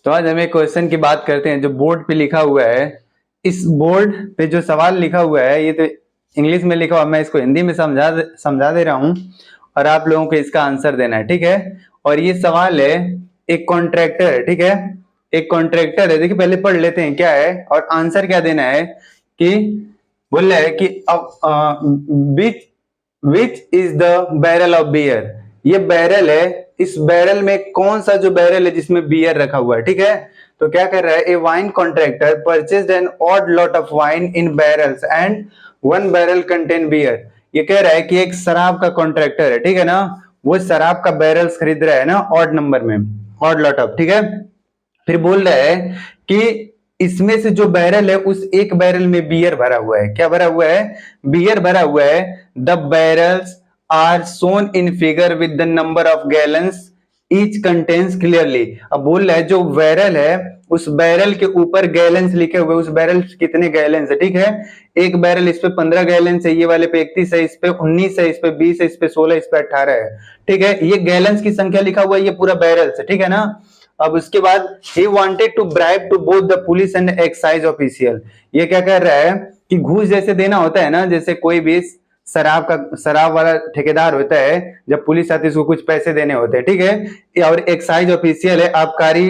तो आज हम एक क्वेश्चन की बात करते हैं जो बोर्ड पे लिखा हुआ है। इस बोर्ड पे जो सवाल लिखा हुआ है ये तो इंग्लिश में लिखा हुआ, मैं इसको हिंदी में समझा दे रहा हूँ और आप लोगों को इसका आंसर देना है, ठीक है। और ये सवाल है, एक कॉन्ट्रैक्टर है, ठीक है, एक कॉन्ट्रैक्टर है। देखिए पहले पढ़ लेते हैं क्या है और आंसर क्या देना है। कि बोल रहा है कि which which is the barrel of beer. ये बैरल है, इस बैरल में कौन सा जो बैरल है जिसमें बियर रखा हुआ है, ठीक है। तो क्या कर रहा है, a wine contractor purchased an odd lot of wine in barrels and one barrel contain beer. ये कह रहा है कि एक शराब का कॉन्ट्रैक्टर है, ठीक है ना, वो शराब का बैरल्स खरीद रहा है ना ऑड नंबर में, ऑड लॉट ऑफ, ठीक है। फिर बोल रहा है कि इसमें से जो बैरल है उस एक बैरल में बियर भरा हुआ है। क्या भरा हुआ है, बियर भरा हुआ है। The barrels are shown in figure with the number of gallons each contains clearly. अब बोल रहा है जो बैरल है उस बैरल के ऊपर गैलन्स लिखे हुए, उस बैरल कितने गैलन्स है, ठीक है। एक बैरल इस पे 15 गैलन्स है, ये वाले पे 31 है, इस पे 19 है, इस पे 20 है, इस पे 16, इस पे 18 है, ठीक है। ये गैलन्स की संख्या लिखा हुआ है, ये पूरा बैरल है, ठीक है ना। अब उसके बाद he wanted to bribe to both the police and excise official। ये क्या कर रहा है कि घूस जैसे देना होता है ना, जैसे कोई भी शराब वाला ठेकेदार होता है, जब पुलिस आती है उसको कुछ पैसे देने होते हैं, ठीक है। और एक्साइज ऑफिशियल है, आबकारी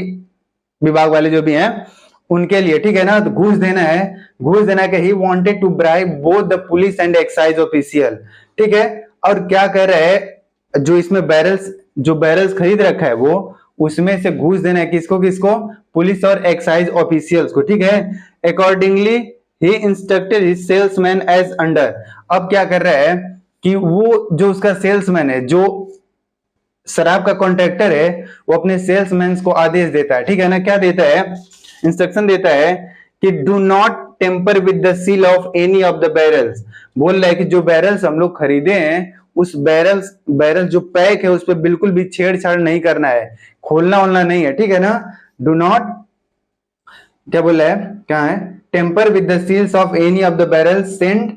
विभाग वाले जो भी हैं उनके लिए, ठीक है ना। तो घूस देना है, घूस देना है। He wanted to bribe both the police and excise official, ठीक है। और क्या कर रहा है, जो इसमें बैरल्स खरीद रखा है वो उसमें से घूस देना है, किसको किसको, पुलिस और एक्साइज ऑफिशियल्स को, ठीक है। अकॉर्डिंगली ही instructed his salesman as under. अब क्या कर रहा है कि वो जो उसका सेल्समैन है, जो शराब का कॉन्ट्रैक्टर है, वो अपने सेल्समैन को आदेश देता है, ठीक है ना। क्या देता है, इंस्ट्रक्शन देता है कि do not tamper with the seal of any of the barrels. बोल रहा है कि जो बैरल्स हम लोग खरीदे हैं उस बैरल जो पैक है उस पर बिल्कुल भी छेड़छाड़ नहीं करना है, खोलना वोलना नहीं है, ठीक है ना। डू नॉट, क्या बोला है, क्या है, tamper with the seals of any of the barrels, send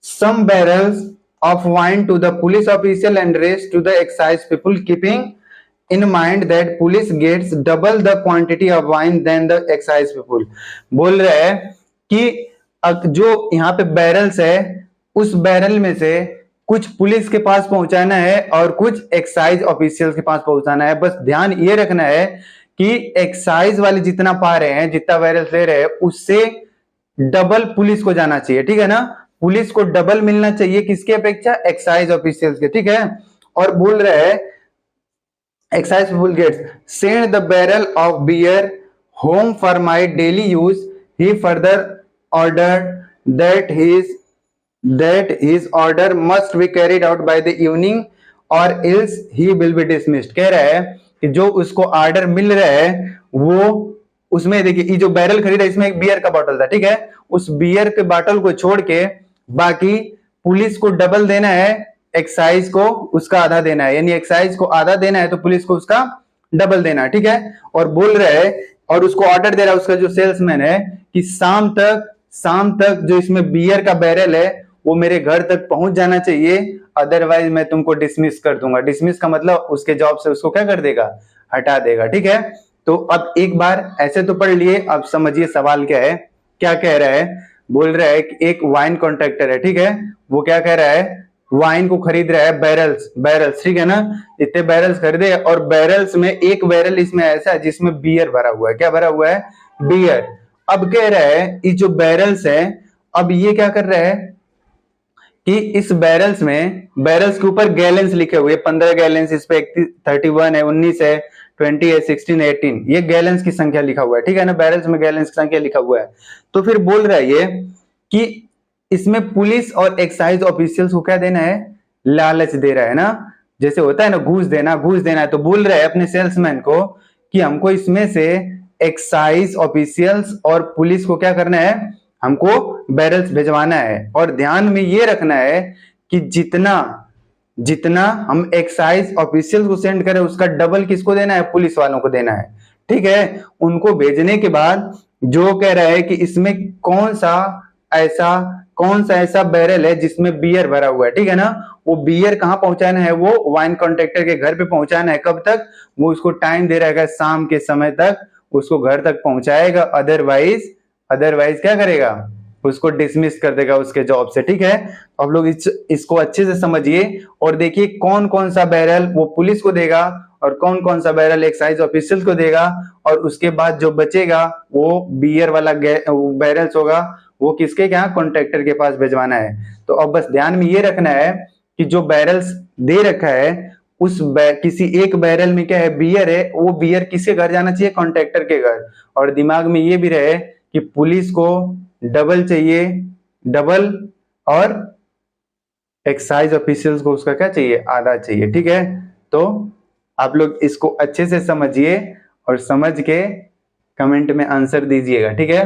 some barrels of wine to the police official and rest to the excise people, keeping in mind that police gets double the quantity of wine than the excise people। बोल रहा है कि जो यहाँ पे barrels है उस barrel में से कुछ पुलिस के पास पहुंचाना है और कुछ एक्साइज ऑफिशियल्स के पास पहुंचाना है। बस ध्यान ये रखना है कि एक्साइज वाले जितना पा रहे हैं, जितना बैरल्स ले रहे हैं, उससे डबल पुलिस को जाना चाहिए, ठीक है ना। पुलिस को डबल मिलना चाहिए, किसकी अपेक्षा, एक्साइज ऑफिशियल्स के, ठीक है। और बोल रहा है excise people gets send the barrel of beer home for my daily use. He further order that his order must be carried out by the evening और else he will be dismissed. कह रहा है कि जो उसको order मिल रहा है वो, उसमें देखिए ये जो बैरल खरीदा इसमें एक बियर का बॉटल था, ठीक है। उस बियर के बॉटल को छोड़ के बाकी पुलिस को डबल देना है, एक्साइज को उसका आधा देना है, यानी एक्साइज को आधा देना है तो पुलिस को उसका डबल देना है, ठीक है। और बोल रहा है, और उसको ऑर्डर दे रहा है उसका जो सेल्समैन है कि शाम तक जो इसमें बियर का बैरल है वो मेरे घर तक पहुंच जाना चाहिए, अदरवाइज मैं तुमको डिसमिस कर दूंगा। डिसमिस का मतलब उसके जॉब से उसको क्या कर देगा, हटा देगा, ठीक है। तो अब एक बार ऐसे तो पढ़ लिए, अब समझिए सवाल क्या है। क्या कह रहा है, बोल रहा है कि एक वाइन कॉन्ट्रैक्टर है, ठीक है, वो क्या कह रहा है, वाइन को खरीद रहा है, बैरल्स, ठीक है ना। इतने बैरल्स खरीदे और बैरल्स में एक बैरल इसमें ऐसा है जिसमें बियर भरा हुआ है। क्या भरा हुआ है, बियर। अब कह रहा है ये जो बैरल्स है, अब ये क्या कर रहा है कि इस बैरल्स के ऊपर गैलेंस लिखे हुए, 15 गैलेंस, इस पे 31 है, 19 है, 20 है, 16, 18, ये गैलेंस की संख्या लिखा हुआ है, ठीक है ना। बैरल्स में गैलेंस की संख्या लिखा हुआ है। तो फिर बोल रहा है ये कि इसमें पुलिस और एक्साइज ऑफिशियल्स को क्या देना है, लालच दे रहा है ना, जैसे होता है ना घूस देना है। तो बोल रहा है अपने सेल्समैन को कि हमको इसमें से एक्साइज ऑफिशियल्स और पुलिस को क्या करना है, हमको बैरल्स भिजवाना है। और ध्यान में ये रखना है कि जितना हम एक्साइज ऑफिशियल को सेंड करें उसका डबल किसको देना है, पुलिस वालों को देना है, ठीक है। उनको भेजने के बाद जो कह रहा है कि इसमें कौन सा ऐसा बैरल है जिसमें बियर भरा हुआ है, ठीक है ना। वो बियर कहां पहुंचाना है, वो वाइन कॉन्ट्रैक्टर के घर पे पहुंचाना है। कब तक, वो उसको टाइम दे रहा है, शाम के समय तक उसको घर तक पहुंचाएगा, अदरवाइज अदरवाइज क्या करेगा, उसको डिसमिस कर देगा उसके जॉब से। ठीक है, तो आप लोग इसको अच्छे से समझिए और देखिए कौन कौन सा बैरल वो पुलिस को देगा और कौन कौन सा बैरल एक्साइज ऑफिशियल को देगा, और उसके बाद जो बचेगा वो बियर वाला बैरल्स होगा, वो किसके यहाँ, कॉन्ट्रैक्टर के पास भिजवाना है। तो अब बस ध्यान में ये रखना है कि जो बैरल्स दे रखा है उस किसी एक बैरल में क्या है, बियर है, वो बियर किसके घर जाना चाहिए, कॉन्ट्रैक्टर के घर। और दिमाग में ये भी रहे कि पुलिस को डबल चाहिए, डबल, और एक्साइज ऑफिशियल्स को उसका क्या चाहिए, आधा चाहिए। ठीक है, तो आप लोग इसको अच्छे से समझिए और समझ के कमेंट में आंसर दीजिएगा। ठीक है।